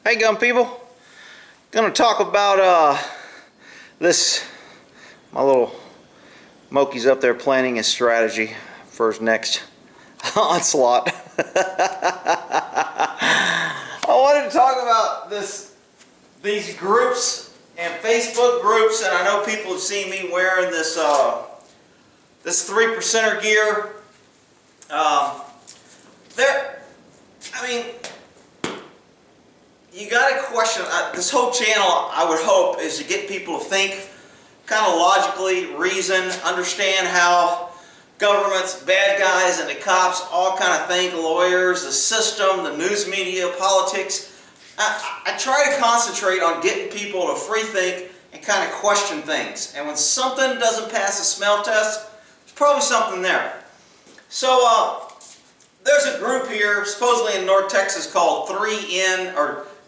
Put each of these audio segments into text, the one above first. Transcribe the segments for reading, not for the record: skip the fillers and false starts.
Hey gun people, gonna talk about this, my little Moki's up there planning his strategy for his next onslaught. I wanted to talk about these groups and Facebook groups, and I know people have seen me wearing this this 3%er gear. You got to question, this whole channel, I would hope, is to get people to think kind of logically, reason, understand how governments, bad guys, and the cops all kind of think, lawyers, the system, the news media, politics. I try to concentrate on getting people to free think and kind of question things. And when something doesn't pass a smell test, there's probably something there. So, there's a group here, supposedly in North Texas, called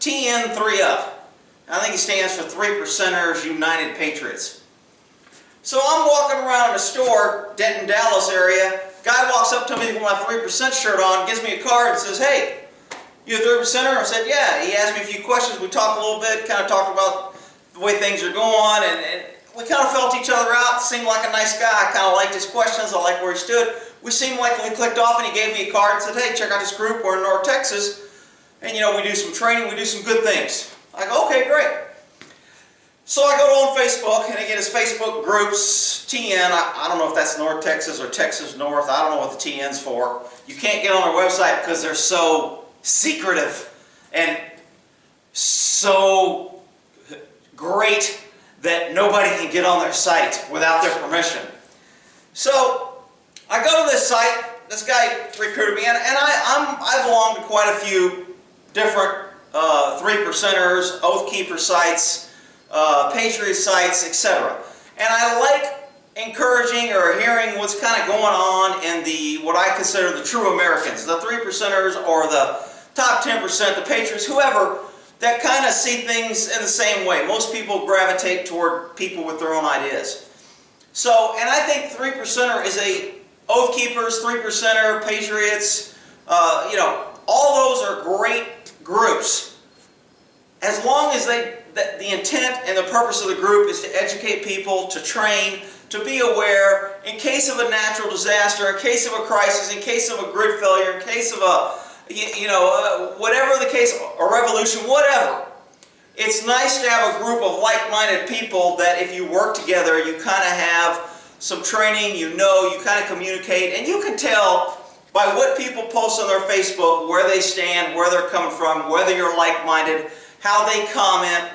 TN3UP. I think it stands for 3%ers United Patriots. So I'm walking around in a store, Denton, Dallas area. Guy walks up to me with my 3% shirt on, gives me a card and says, "Hey, you a 3%er?" I said, "Yeah." He asked me a few questions. We talked a little bit, kind of talked about the way things are going, and we kind of felt each other out. Seemed like a nice guy. I kind of liked his questions. I liked where he stood. We seemed like we clicked off, and he gave me a card and said, "Hey, check out this group. We're in North Texas. And, we do some training, we do some good things." I go, "Okay, great." So I go on Facebook, and I get his Facebook groups, TN, I don't know if that's North Texas or Texas North, I don't know what the TN's for. You can't get on their website because they're so secretive and so great that nobody can get on their site without their permission. So I go to this site, this guy recruited me, and I belong to quite a few different 3%ers, Oath Keeper sites, Patriot sites, etc. And I like encouraging or hearing what's kind of going on in what I consider the true Americans, the 3%ers or the top 10%, the Patriots, whoever, that kind of see things in the same way. Most people gravitate toward people with their own ideas. So, and I think 3%er is Oath Keepers, 3%er, Patriots, all those are great groups, as long as the intent and the purpose of the group is to educate people, to train, to be aware in case of a natural disaster, in case of a crisis, in case of a grid failure, in case of whatever the case, a revolution, whatever. It's nice to have a group of like-minded people that if you work together, you kind of have some training, you kind of communicate, and you can tell by what people post on their Facebook, where they stand, where they're coming from, whether you're like-minded, how they comment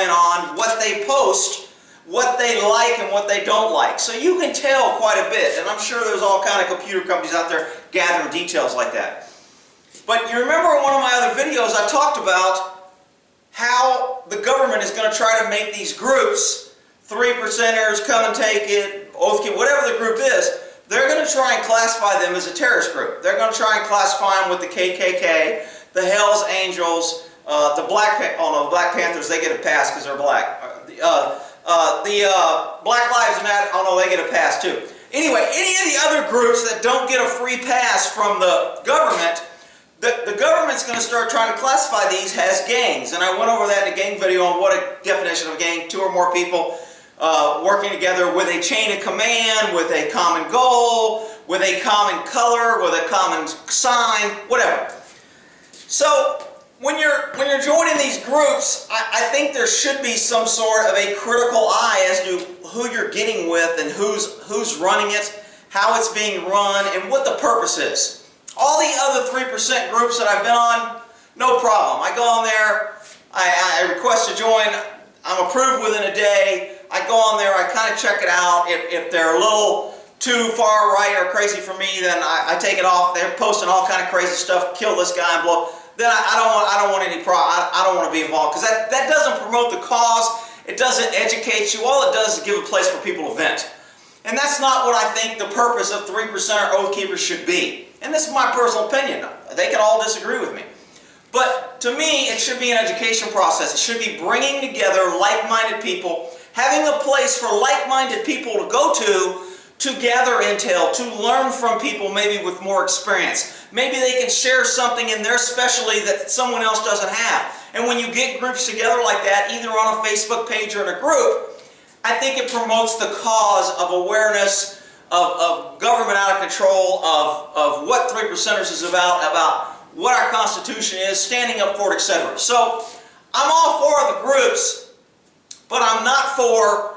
on, what they post, what they like and what they don't like. So you can tell quite a bit, and I'm sure there's all kind of computer companies out there gathering details like that. But you remember in one of my other videos I talked about how the government is going to try to make these groups, 3%ers, come and take it, Oath Keeper, whatever the group is, they're going to try and classify them as a terrorist group. They're going to try and classify them with the KKK, the Hells Angels, the Black Panthers, they get a pass because they're black. The Black Lives Matter, oh no, they get a pass too. Anyway, any of the other groups that don't get a free pass from the government, the government's going to start trying to classify these as gangs. And I went over that in a gang video on what a definition of a gang, 2 or more people working together with a chain of command, with a common goal, with a common color, with a common sign, whatever. So when you're joining these groups, I think there should be some sort of a critical eye as to who you're getting with and who's running it, how it's being run, and what the purpose is. All the other 3% groups that I've been on, no problem. I go on there, I request to join, I'm approved within a day. I go on there, I kind of check it out. If they're a little too far right or crazy for me, then I take it off. They're posting all kind of crazy stuff, kill this guy and blow. Then I don't want any I don't want to be involved, because that doesn't promote the cause. It doesn't educate you. All it does is give a place for people to vent. And that's not what I think the purpose of 3%er Oath Keepers should be. And this is my personal opinion. They can all disagree with me. But to me, it should be an education process. It should be bringing together like-minded people, having a place for like-minded people to go to gather intel, to learn from people maybe with more experience. Maybe they can share something in their specialty that someone else doesn't have. And when you get groups together like that, either on a Facebook page or in a group, I think it promotes the cause of awareness of government out of control, of what 3%ers is about what our Constitution is, standing up for it, etc. So I'm all for the groups, but I'm not for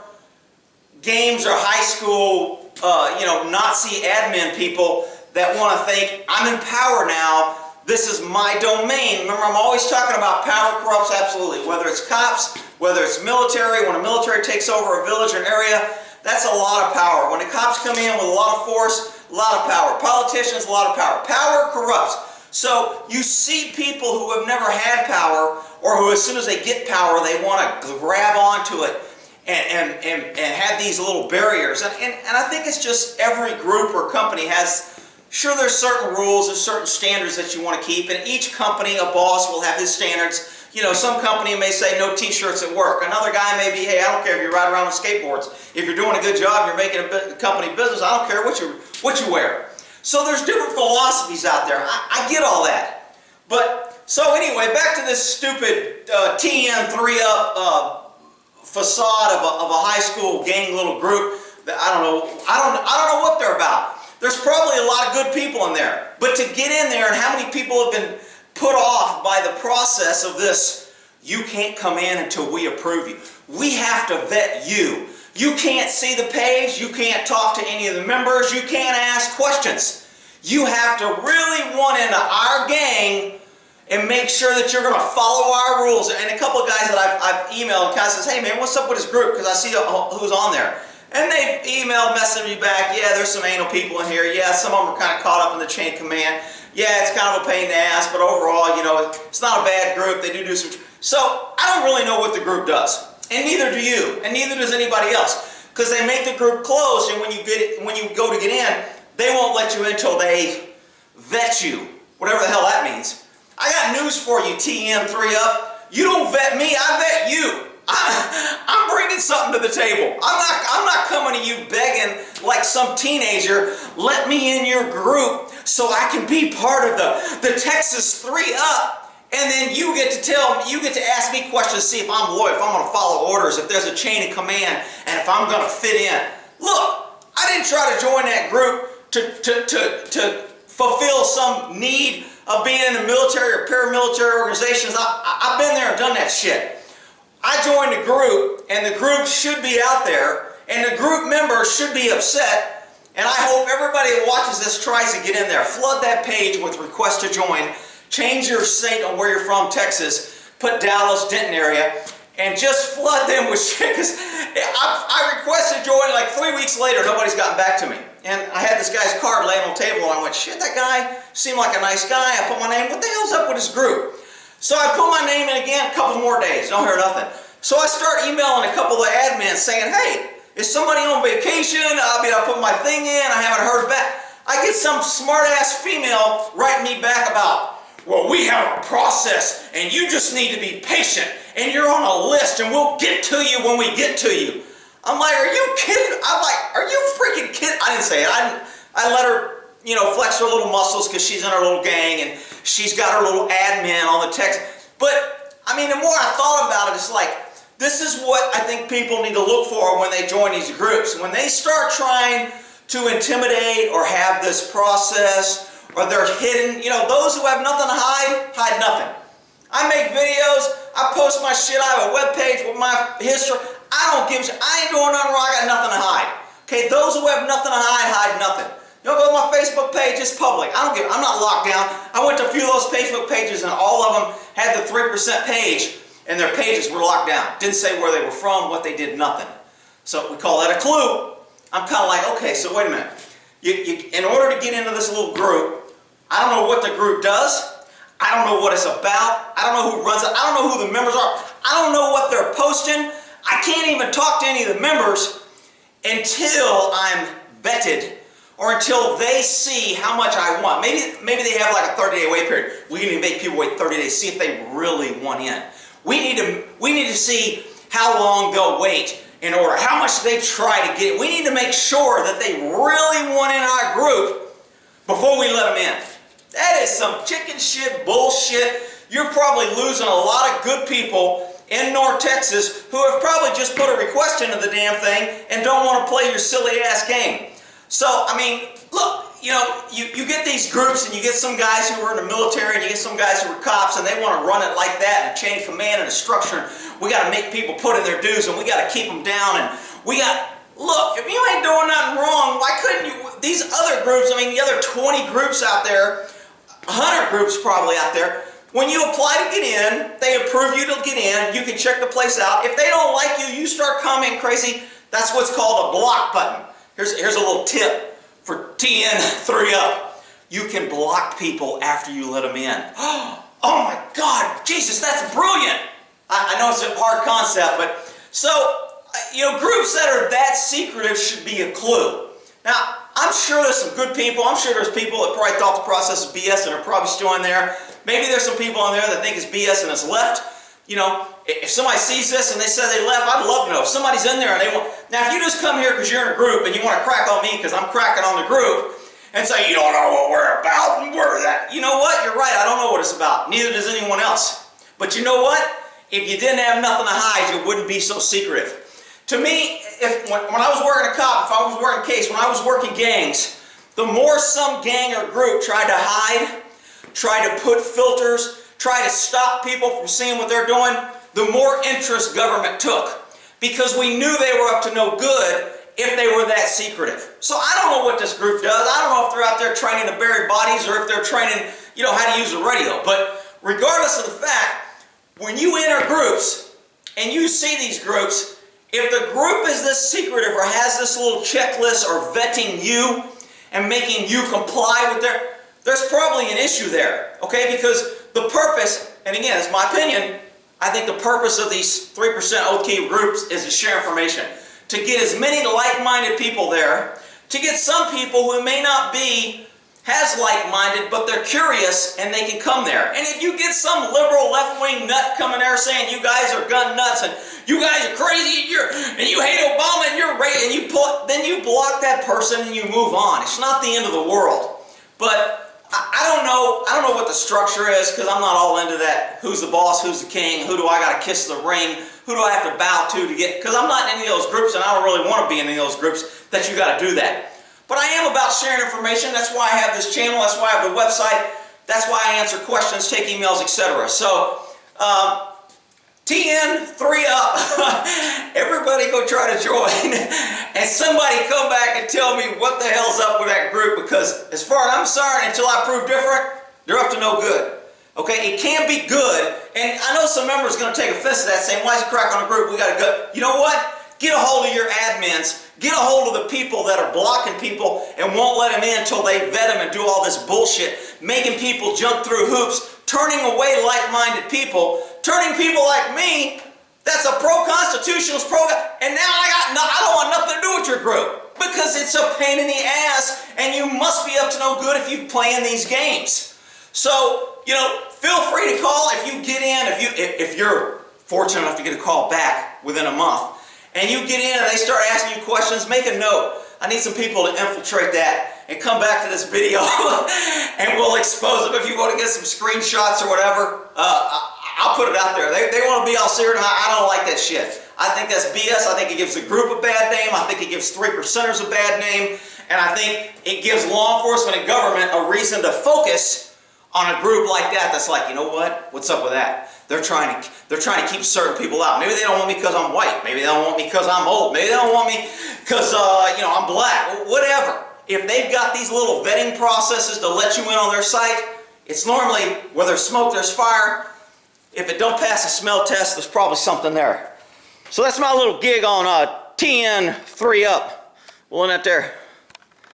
games or high school, Nazi admin people that want to think, I'm in power now, this is my domain. Remember, I'm always talking about power corrupts, absolutely. Whether it's cops, whether it's military, when a military takes over a village or an area, that's a lot of power. When the cops come in with a lot of force, a lot of power. Politicians, a lot of power. Power corrupts. So you see people who have never had power, or who as soon as they get power, they want to grab onto it and have these little barriers. And I think it's just every group or company has, sure, there's certain rules, there's certain standards that you want to keep, and each company, a boss will have his standards. You know, some company may say no t-shirts at work. Another guy may be, hey, I don't care if you ride around on skateboards. If you're doing a good job, you're making a company business, I don't care what you wear. So there's different philosophies out there. I get all that. But, so anyway, back to this stupid TN3UP facade of a high school gang little group that I don't know what they're about. There's probably a lot of good people in there. But to get in there, and how many people have been put off by the process of this, you can't come in until we approve you. We have to vet you. You can't see the page, you can't talk to any of the members, you can't ask questions. You have to really want into our gang and make sure that you're going to follow our rules. And a couple of guys that I've emailed kind of says, hey man, what's up with this group? Because I see who's on there. And they've emailed, messaged me back, yeah, there's some anal people in here. Yeah, some of them are kind of caught up in the chain of command. Yeah, it's kind of a pain in the ass, but overall, you know, it's not a bad group. They do some... So, I don't really know what the group does. And neither do you. And neither does anybody else. Because they make the group closed, and when you go to get in, they won't let you in until they vet you. Whatever the hell that means. I got news for you, TN3UP. You don't vet me, I vet you. I'm bringing something to the table. I'm not coming to you begging like some teenager, let me in your group so I can be part of the Texas 3UP. And then you get to ask me questions, see if I'm loyal, if I'm going to follow orders, if there's a chain of command, and if I'm going to fit in. Look, I didn't try to join that group to fulfill some need of being in the military or paramilitary organizations. I've been there and done that shit. I joined a group, and the group should be out there, and the group members should be upset, and I hope everybody that watches this tries to get in there. Flood that page with request to join, change your state on where you're from, Texas, put Dallas, Denton area, and just flood them with shit, because I requested join, like 3 weeks later, nobody's gotten back to me. And I had this guy's card laying on the table, and I went, shit, that guy seemed like a nice guy. I put my name, what the hell's up with his group? So I put my name in again, a couple more days, don't hear nothing. So I start emailing a couple of admins saying, hey, is somebody on vacation? I put my thing in, I haven't heard back. I get some smart-ass female writing me back about, well, we have a process, and you just need to be patient, and you're on a list, and we'll get to you when we get to you. I'm like, are you kidding? I'm like, are you freaking kidding? I didn't say it. I let her, you know, flex her little muscles because she's in her little gang, and she's got her little admin on the text. But, I mean, the more I thought about it, it's like, this is what I think people need to look for when they join these groups. When they start trying to intimidate or have this process, or they're hidden, you know, those who have nothing to hide nothing. I make videos, I post my shit, I have a webpage with my history. I don't give a shit. I ain't doing nothing wrong, I got nothing to hide. Okay, those who have nothing to hide nothing. You know, go to my Facebook page, it's public. I'm not locked down. I went to a few of those Facebook pages and all of them had the 3% page and their pages were locked down. Didn't say where they were from, what they did, nothing. So we call that a clue. I'm kind of like, okay, so wait a minute. In order to get into this little group, I don't know what the group does. I don't know what it's about. I don't know who runs it. I don't know who the members are. I don't know what they're posting. I can't even talk to any of the members until I'm vetted or until they see how much I want. Maybe they have like a 30-day wait period. We need to make people wait 30 days, see if they really want in. We need to see how long they'll wait in order, how much they try to get. We need to make sure that they really want in our group before we let them in. That is some chicken shit bullshit. You're probably losing a lot of good people in North Texas who have probably just put a request into the damn thing and don't want to play your silly ass game. So, I mean, look, you know, you get these groups and you get some guys who are in the military and you get some guys who are cops and they want to run it like that, and a chain of command and a structure. And we got to make people put in their dues and we got to keep them down. And we got, look, if you ain't doing nothing wrong, why couldn't you, these other groups, I mean, the other 20 groups out there, 100 groups probably out there, when you apply to get in, they approve you to get in, you can check the place out. If they don't like you, you start commenting crazy, that's what's called a block button. Here's a little tip for TN3UP. You can block people after you let them in. Oh my God, Jesus, that's brilliant. I know it's a hard concept, but so, you know, groups that are that secretive should be a clue. Now, I'm sure there's some good people. I'm sure there's people that probably thought the process was BS and are probably still in there. Maybe there's some people in there that think it's BS and it's left. You know, if somebody sees this and they say they left, I'd love to know. If somebody's in there and they want... Now, if you just come here because you're in a group and you want to crack on me because I'm cracking on the group and say, you don't know what we're about and we're that... You know what? You're right. I don't know what it's about. Neither does anyone else. But you know what? If you didn't have nothing to hide, you wouldn't be so secretive. To me, when I was working a cop, if I was working a case, when I was working gangs, the more some gang or group tried to hide, tried to put filters, try to stop people from seeing what they're doing, the more interest government took. Because we knew they were up to no good if they were that secretive. So I don't know what this group does. I don't know if they're out there training to bury bodies or if they're training, you know, how to use a radio. But regardless of the fact, when you enter groups and you see these groups, if the group is this secretive or has this little checklist or vetting you and making you comply with there's probably an issue there, okay? Because the purpose, and again, it's my opinion, I think the purpose of these 3% OT groups is to share information, to get as many like-minded people there, to get some people who may not be as like-minded, but they're curious and they can come there. And if you get some liberal left-wing nut coming there saying you guys are gun nuts and you guys are crazy and you hate Obama and you're and then you block that person and you move on. It's not the end of the world. But I don't know what the structure is, because I'm not all into that. Who's the boss? Who's the king? Who do I got to kiss the ring? Who do I have to bow to get? Because I'm not in any of those groups, and I don't really want to be in any of those groups that you got to do that. But I am about sharing information. That's why I have this channel. That's why I have the website. That's why I answer questions, take emails, etc. So, TN3UP. Everybody go try to join. And somebody come back and tell me what the hell's up with that group, because as far as I'm concerned, until I prove different, they're up to no good. Okay, it can be good. And I know some members are going to take offense to that, saying, why is he crack on a group? We got to go. You know what? Get a hold of your admins. Get a hold of the people that are blocking people and won't let them in until they vet them and do all this bullshit, making people jump through hoops, turning away like-minded people, turning people like me that's a pro-constitutionalist, and now I don't want nothing to do with your group, because it's a pain in the ass and you must be up to no good if you play in these games. So, you know, feel free to call if you get in, if you're fortunate enough to get a call back within a month. And you get in and they start asking you questions, make a note. I need some people to infiltrate that and come back to this video and we'll expose them. If you want to get some screenshots or whatever, I'll put it out there. They want to be all serious. I don't like that shit. I think that's BS. I think it gives the group a bad name. I think it gives 3%ers a bad name. And I think it gives law enforcement and government a reason to focus on a group like that that's like, you know what? What's up with that? They're trying to keep certain people out. Maybe they don't want me because I'm white. Maybe they don't want me because I'm old. Maybe they don't want me because you know, I'm black. Whatever. If they've got these little vetting processes to let you in on their site, it's normally where there's smoke, there's fire. If it don't pass a smell test, there's probably something there. So that's my little gig on TN3UP. We'll end it there.